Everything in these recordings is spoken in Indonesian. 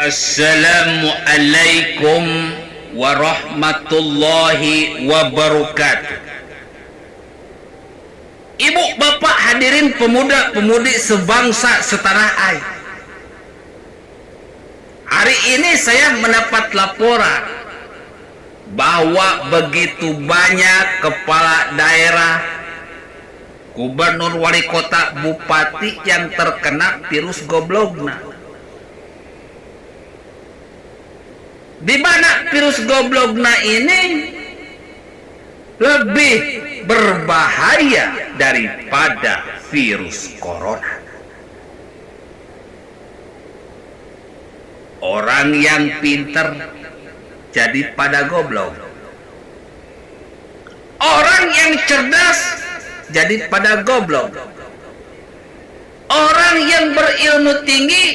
Assalamualaikum warahmatullahi wabarakatuh. Ibu, bapak, hadirin pemuda-pemudi sebangsa setanah air. Hari ini saya mendapat laporan bahwa begitu banyak kepala daerah, gubernur, wali kota, bupati yang terkena virus goblogna. Di mana virus goblogna ini lebih berbahaya daripada virus corona. Orang yang pinter jadi pada goblok. Orang yang cerdas jadi pada goblok. Orang yang berilmu tinggi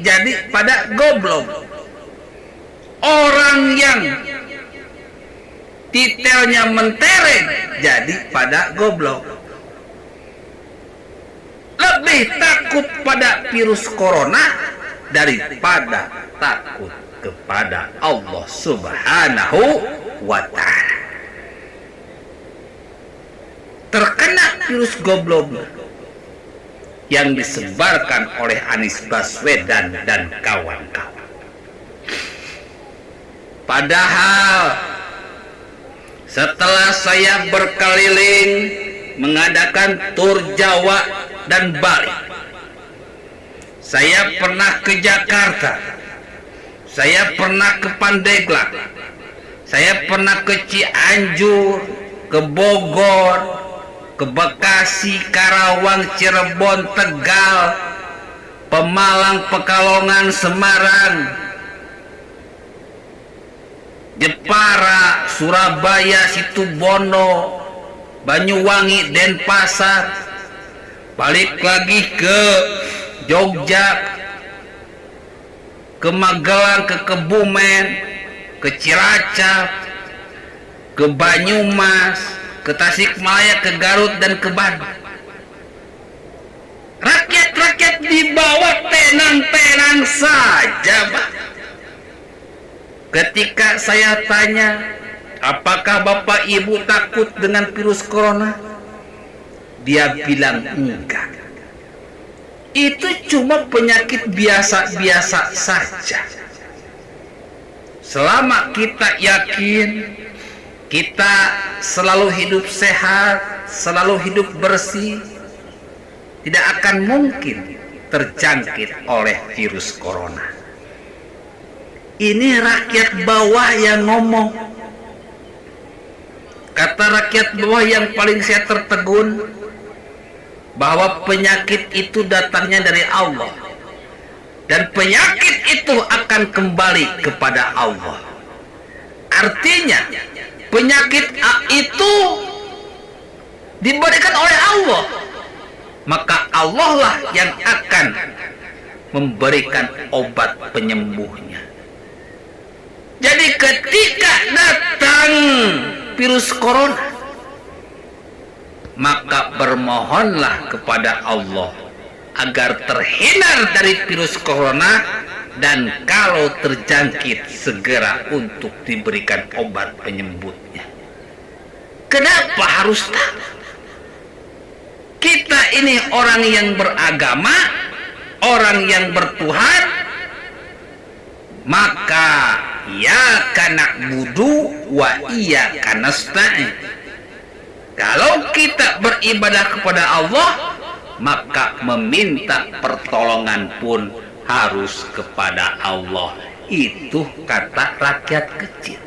jadi pada goblok. Orang yang titelnya mentereng jadi pada goblok. Lebih takut pada virus corona daripada takut kepada Allah Subhanahu wa ta'ala. Terkena virus goblok yang disebarkan oleh Anies Baswedan dan kawan-kawan. Padahal setelah saya berkeliling mengadakan tur Jawa dan Bali, saya pernah ke Jakarta, saya pernah ke Pandeglang, saya pernah ke Cianjur, ke Bogor, ke Bekasi, Karawang, Cirebon, Tegal, Pemalang, Pekalongan, Semarang, Jepara, Surabaya, Situbondo, Banyuwangi, Denpasar, balik lagi ke Jogja, ke Magelang, ke Kebumen, ke Cilacap, ke Banyumas, ke Tasikmalaya, ke Garut, dan ke Bandung. Rakyat-rakyat di bawah tenang-tenang saja, Pak. Ketika saya tanya, apakah Bapak Ibu takut dengan virus corona? Dia bilang enggak. Itu cuma penyakit biasa-biasa saja. Selama kita yakin kita selalu hidup sehat, selalu hidup bersih, tidak akan mungkin terjangkit oleh virus corona. Ini rakyat bawah yang ngomong. Kata rakyat bawah yang paling saya tertegun, bahwa penyakit itu datangnya dari Allah, dan penyakit itu akan kembali kepada Allah. Artinya penyakit itu diberikan oleh Allah, maka Allah lah yang akan memberikan obat penyembuhnya. Jadi ketika datang virus corona, maka bermohonlah kepada Allah agar terhindar dari virus corona, dan kalau terjangkit segera untuk diberikan obat penyembuhnya. Kenapa harus takut? Kita ini orang yang beragama, orang yang bertuhan, maka ya kana budu wa iya kana nasta'in. Kalau kita beribadah kepada Allah, maka meminta pertolongan pun harus kepada Allah. Itu kata rakyat kecil.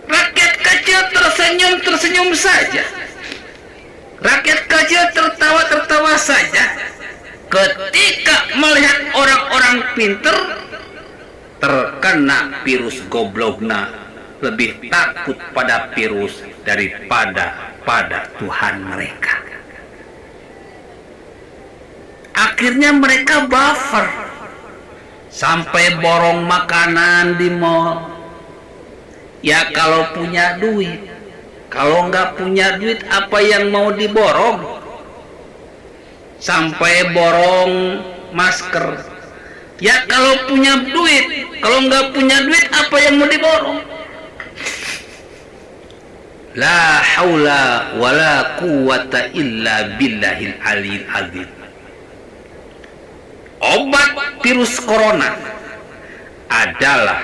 Rakyat kecil tersenyum saja. Rakyat kecil tertawa saja ketika melihat orang-orang pinter terkena virus goblogna, lebih takut pada virus daripada pada Tuhan mereka. Akhirnya mereka buffer sampai borong makanan di mall. Ya kalau punya duit. Kalau nggak punya duit, apa yang mau diborong? Sampai borong masker, Ya kalau punya duit, kalau nggak punya duit apa yang mau diborong? La haula wala quwata illa billahil aliyil azim. Obat virus corona adalah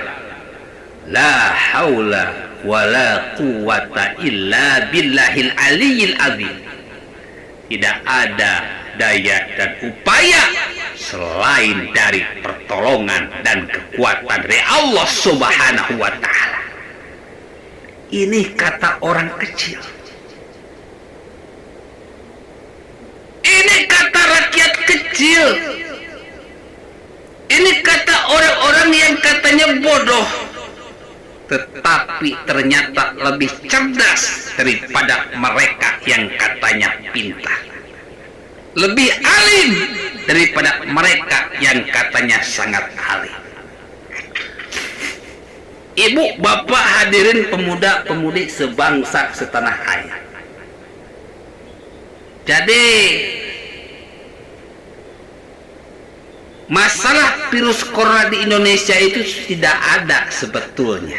la haula wala quwata illa billahil aliyil azim. Tidak ada daya dan upaya selain dari pertolongan dan kekuatan dari Allah Subhanahu wa ta'ala. Ini kata orang kecil. Ini kata rakyat kecil. Ini kata orang-orang yang katanya bodoh, tetapi ternyata lebih cerdas daripada mereka yang katanya pintar, lebih alim daripada mereka yang katanya sangat alim. Ibu, bapak, hadirin pemuda-pemudi sebangsa setanah air. Jadi masalah virus corona di Indonesia itu tidak ada sebetulnya.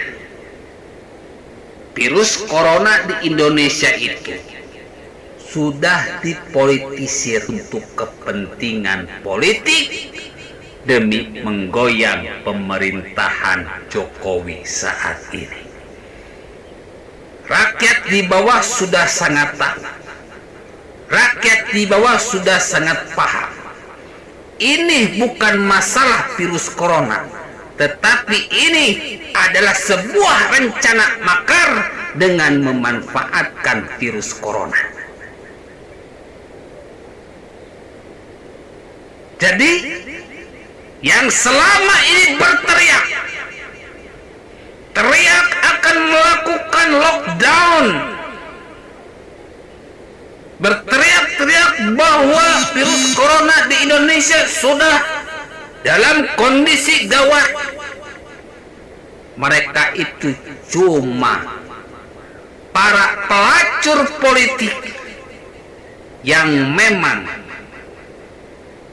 Virus corona di Indonesia itu sudah dipolitisir untuk kepentingan politik demi menggoyang pemerintahan Jokowi saat ini. Rakyat di bawah sudah sangat tahu. Rakyat di bawah sudah sangat paham. Ini bukan masalah virus corona, tetapi ini adalah sebuah rencana makar dengan memanfaatkan virus corona. Jadi, yang selama ini berteriak akan melakukan lockdown, berteriak-teriak bahwa virus corona di Indonesia sudah dalam kondisi gawat, mereka itu cuma para pelacur politik yang memang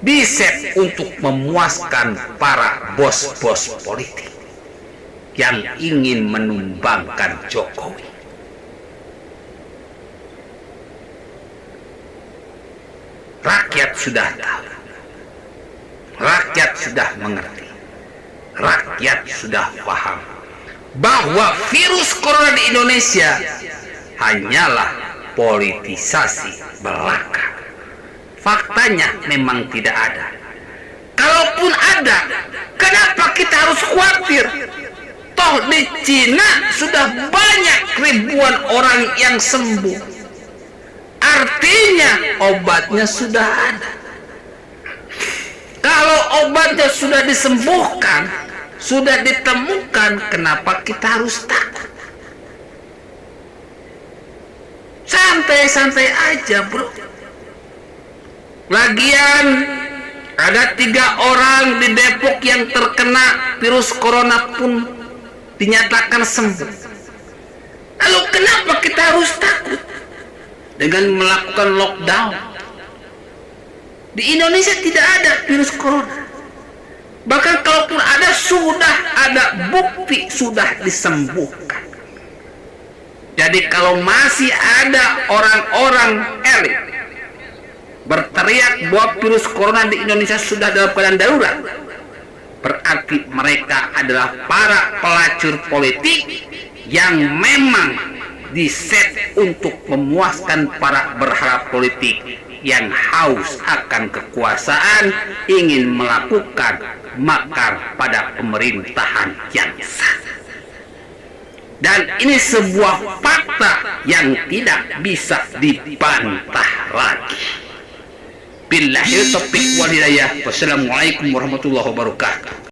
diset untuk memuaskan para bos-bos politik yang ingin menumbangkan Jokowi. Rakyat sudah tahu, rakyat sudah mengerti, rakyat sudah paham bahwa virus corona di Indonesia hanyalah politisasi belaka. Faktanya memang tidak ada. Kalaupun ada, kenapa kita harus khawatir? Toh di Cina sudah banyak ribuan orang yang sembuh. Artinya obatnya sudah ada. Kalau obatnya sudah disembuhkan, sudah ditemukan, kenapa kita harus takut? Santai-santai aja, bro. Lagian ada 3 orang di Depok yang terkena virus corona pun dinyatakan sembuh. Lalu kenapa kita harus takut dengan melakukan lockdown? Di Indonesia tidak ada virus corona. Bahkan kalaupun ada, sudah ada bukti sudah disembuhkan. Jadi kalau masih ada orang-orang elit berteriak bahwa virus corona di Indonesia sudah dalam keadaan darurat, berarti mereka adalah para pelacur politik yang memang diset untuk memuaskan para berharap politik yang haus akan kekuasaan, ingin melakukan makar pada pemerintahan yang sah. Dan ini sebuah fakta yang tidak bisa dibantah lagi. Billahi taufiq wal hidayah. Wassalamualaikum warahmatullahi wabarakatuh.